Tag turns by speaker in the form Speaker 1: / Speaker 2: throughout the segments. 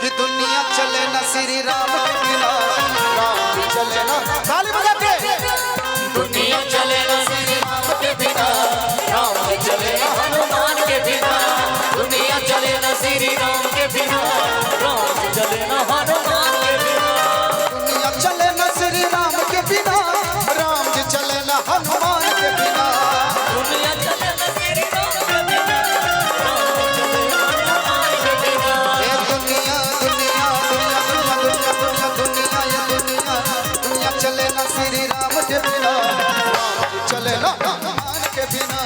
Speaker 1: कि दुनिया चले ना श्री राम के बिना, राम भी चले ना। ताली बजा के।
Speaker 2: दुनिया चले ना श्री राम के बिना, राम भी चले ना हनुमान के बिना। दुनिया चले ना श्री राम के बिना, राम भी चले ना हनुमान के बिना।
Speaker 1: दुनिया चले ना श्री राम के बिना, राम जी चले ना हनुमान के बिना।
Speaker 2: दुनिया चले ना श्री राम के बिना, राम भी चले ना हनुमान के बिना।
Speaker 1: ये दुनिया दुनिया दुनिया दुनिया दुनिया दुनिया ये दुनिया दुनिया चले ना श्री राम के बिना, राम जी चले ना हनुमान के बिना।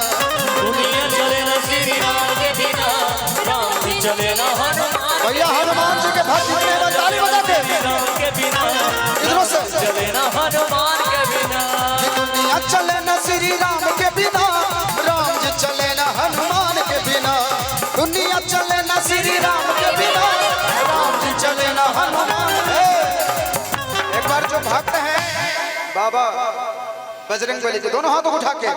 Speaker 2: दुनिया चले ना श्री राम के बिना, राम भी चले ना हनुमान।
Speaker 1: भैया हनुमान जी के भक्त बने ना, ताली बजा के।
Speaker 2: राम के बिना
Speaker 1: इधरों से
Speaker 2: चले ना हनुमान के बिना।
Speaker 1: ये दुनिया चले ना श्री राम के बिना, राम जी चले ना हनुमान के बिना। दुनिया चले ना श्री राम के बिना, राम जी चले ना हनुमान। एक बार जो भक्त है बाबा बजरंग बली के, दोनों हाथों को उठा के,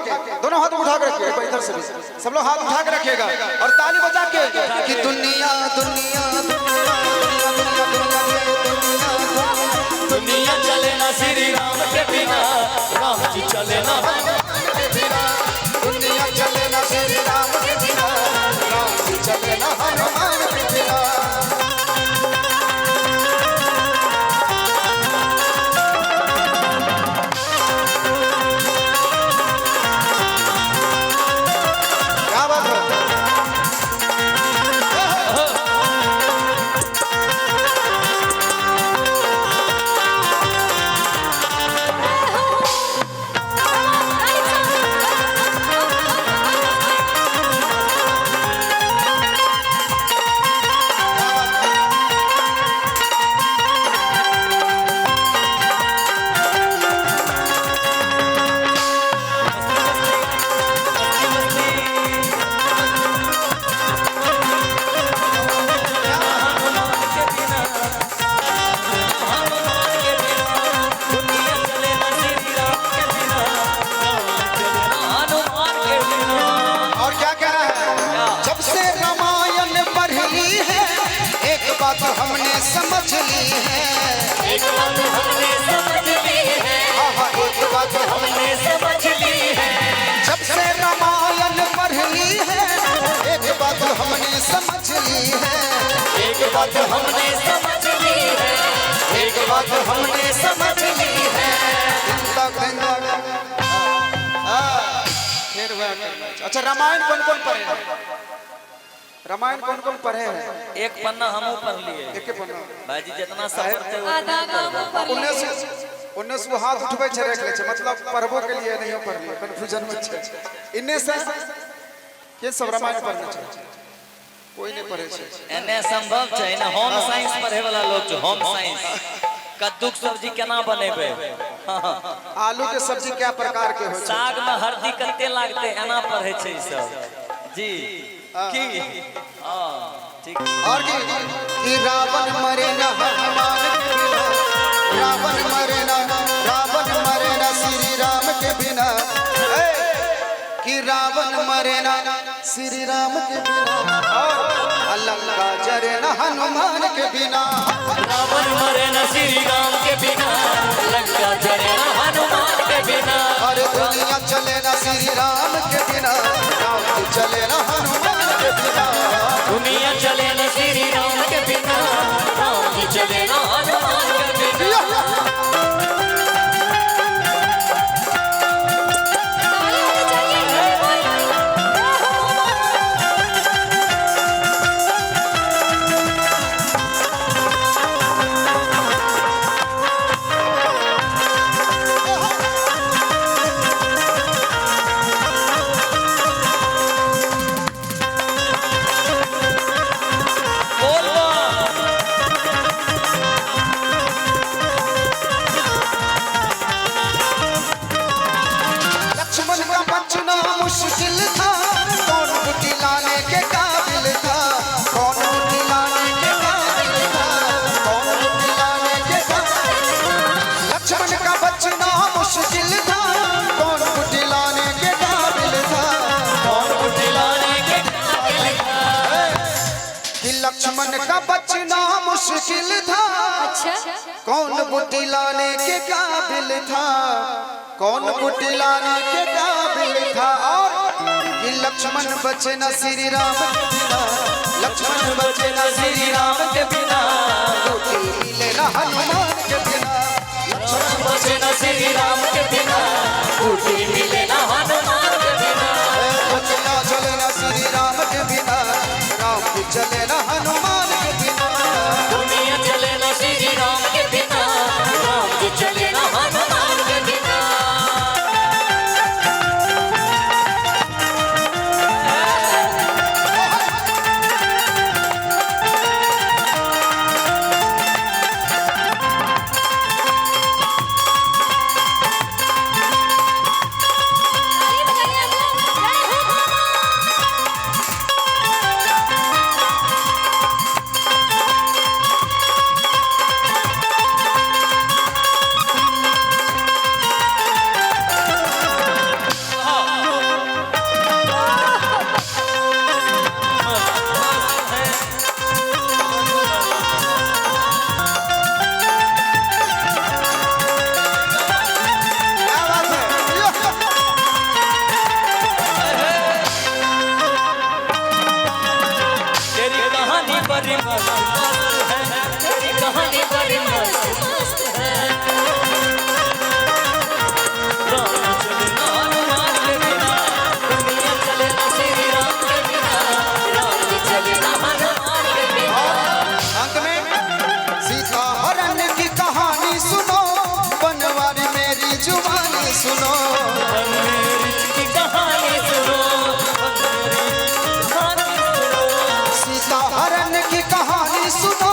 Speaker 1: दोनों हाथों को उठा के रखिए। इधर से भी सब लोग हाथ उठा के रखिएगा और ताली बजा के कि दुनिया दुनिया दुनिया दुनिया दुनिया
Speaker 2: दुनिया चले ना श्री राम के बिना, राम जी चले ना हनुमान के बिना।
Speaker 1: दुनिया चले ना श्री राम के बिना, राम जी चले ना हनुमान के बिना। क्या बात है? और क्या कह रहा है? जब से रामायण पढ़ ली है, एक बात हमने समझ ली है।
Speaker 2: एक बात हमने समझ ली है,
Speaker 1: आहा, एक बात
Speaker 2: हमने समझ ली है।
Speaker 1: जब से रामायण पढ़ ली है, एक बात हमने समझ ली है।
Speaker 2: एक बात हमने समझ ली है, एक बात हमने समझ ली है।
Speaker 1: अच्छा, रामायण कौन कौन पढ़े हैं? रामायण कौन कौन पढ़े हैं?
Speaker 2: एक पन्ना हमू पढ़ लिए।
Speaker 1: एक पन्ना
Speaker 2: भाईजी जितना समझते हो
Speaker 1: उन्नीस वो हाथ उठबै छै रख ले छै, मतलब पढ़बो के लिए नहीं पढ़ लिए, कन्फ्यूजन में छै। इन्ने से के सब रामायण पढ़ने छै, कोई नहीं पढ़े छै।
Speaker 2: एने संभव छै ना, होम साइंस पढ़े वाला लोग जो होम साइंस कद्दूक सब्जी केना बनेबे,
Speaker 1: आलू के सब्जी क्या प्रकार के होय छै,
Speaker 2: साग में हल्दी कते लागते एना पढ़े छै ई सब जी की। हां ठीक।
Speaker 1: और कि रावण मरे ना हनुमान के बिना, रावण मरे ना श्री राम के बिना। कि रावण मरे ना श्री राम के बिना, और लंका जरे ना हनुमान के बिना।
Speaker 2: रावण मरे न श्री राम के बिना, लंका जरे न हनुमान के बिना।
Speaker 1: और दुनिया चले ना श्री राम के बिना, राम चले ना हनुमान के बिना।
Speaker 2: दुनिया चले न श्री राम के बिना, राम जी चले न हनुमान के बिना।
Speaker 1: मुश्किल था, कौन बुद्धि लाने के काबिल था, कौन बुद्धि लाने के काबिल था, कौन बुद्धि लाने के काबिल। लक्ष्मण का बचना मुश्किल था, कौन बुद्धि लाने के काबिल था,
Speaker 2: कौन बुद्धि लाने के काबिल था।
Speaker 1: कि लक्ष्मण का बचना मुश्किल था,
Speaker 3: अच्छा
Speaker 1: कौन बुटी लाने के काबिल था, कौन बुटी लाने के काबिल था। और कि लक्ष्मण बचे न श्री राम के बिना, लक्ष्मण बचे न श्री राम के बिना, बूटी मिले न हनुमान के बिना,
Speaker 2: लक्ष्मण बचे न श्री राम के बिना, बूटी मिले न हनुमान के बिना।
Speaker 1: बचना चले न श्री राम के बिना, राम की चले न हनुमान के बिना।
Speaker 2: दुनिया चले न श्री राम के बिना, राम जी चले न हनुमान के बिना। बड़ी मस्त है, तेरी कहानी बड़ी मस्त है। राम चले न हनुमान के बिना, दुनिया चले न श्री राम के बिना, राम जी चले न हनुमान के बिना।
Speaker 1: अंत में सीता हरण की कहानी सुनो, बनवारी मेरी जुबानी सुनो,
Speaker 2: मेरी की कहानी सुनो,
Speaker 1: सीता हरण की कहानी सुनो,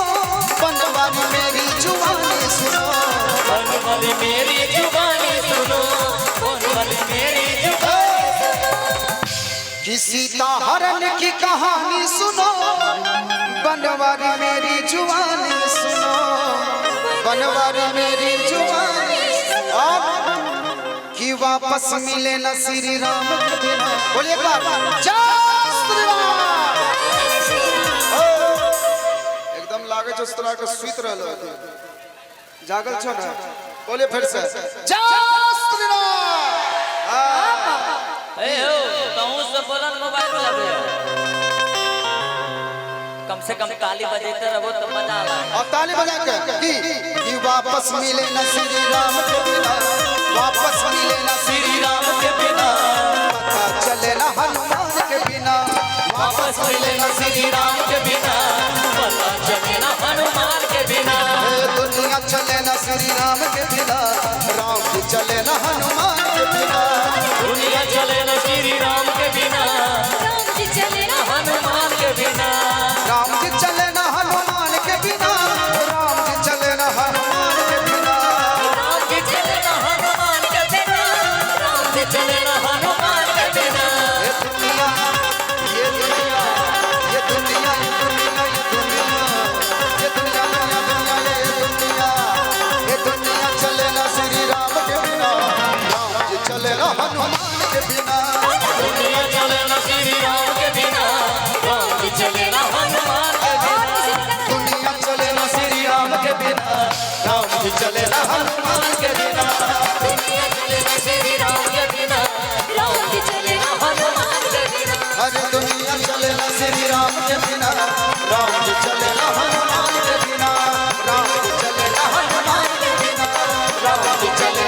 Speaker 1: बनवारी मेरी जुबानी सुनो,
Speaker 2: बनवाली मेरी जुबानी सुनो, बनवाली मेरी जुबानी सुनो।
Speaker 1: कि सीता हरण की कहानी सुनो, बनवारी मेरी जुबानी सुनो, बनवारी मेरी जुबानी। और कि वापस मिले न श्री राम के बिना, बोलिए एक बार जय श्री राम। एकदम लागे जो तरह के सुत रहल जागल छो ना, बोलिए फिर से जय श्री राम।
Speaker 2: ए हो कहूं से बोलन मोबाइल वाला भैया, कम से कम ताली बजाते रहो तो मजा आला।
Speaker 1: और ताली बजा के कि वापस मिले न श्री राम के बिना, वापस मिले न
Speaker 2: श्री राम के बिना,
Speaker 1: पता चले न हनुमान के बिना,
Speaker 2: वापस मिले न श्री राम के बिना, पता चले न हनुमान के बिना।
Speaker 1: ए दुनिया चले न श्री राम के बिना, राम जी चले न हनुमान के बिना,
Speaker 2: दुनिया चले न श्री राम के बिना,
Speaker 3: राम जी चले न
Speaker 2: हनुमान के बिना।
Speaker 1: राम जी चले न हनुमान के बिना, राम जी चले न हनुमान के बिना।
Speaker 2: राम जी चले न हनुमान के बिना, राम जी चले न हनुमान के बिना।
Speaker 1: ये दुनिया ये दुनिया ये दुनिया ये दुनिया ये दुनिया ये दुनिया दुनिया दुनिया ये दुनिया चले न श्री राम के बिना, राम जी चले न हनुमान के बिना।
Speaker 2: दुनिया चले न श्री राम के बिना, राम जी चले न हनुमान के बिना।
Speaker 1: दुनिया चले न श्री राम के बिना, राम जी चले न हनुमान के बिना।
Speaker 2: दुनिया चले न श्री राम के बिना, राम जी चले न हनुमान के बिना।
Speaker 1: अरे दुनिया चले न श्री राम के बिना, राम जी चले न हनुमान के बिना, राम जी चले न हनुमान के बिना, राम जी चले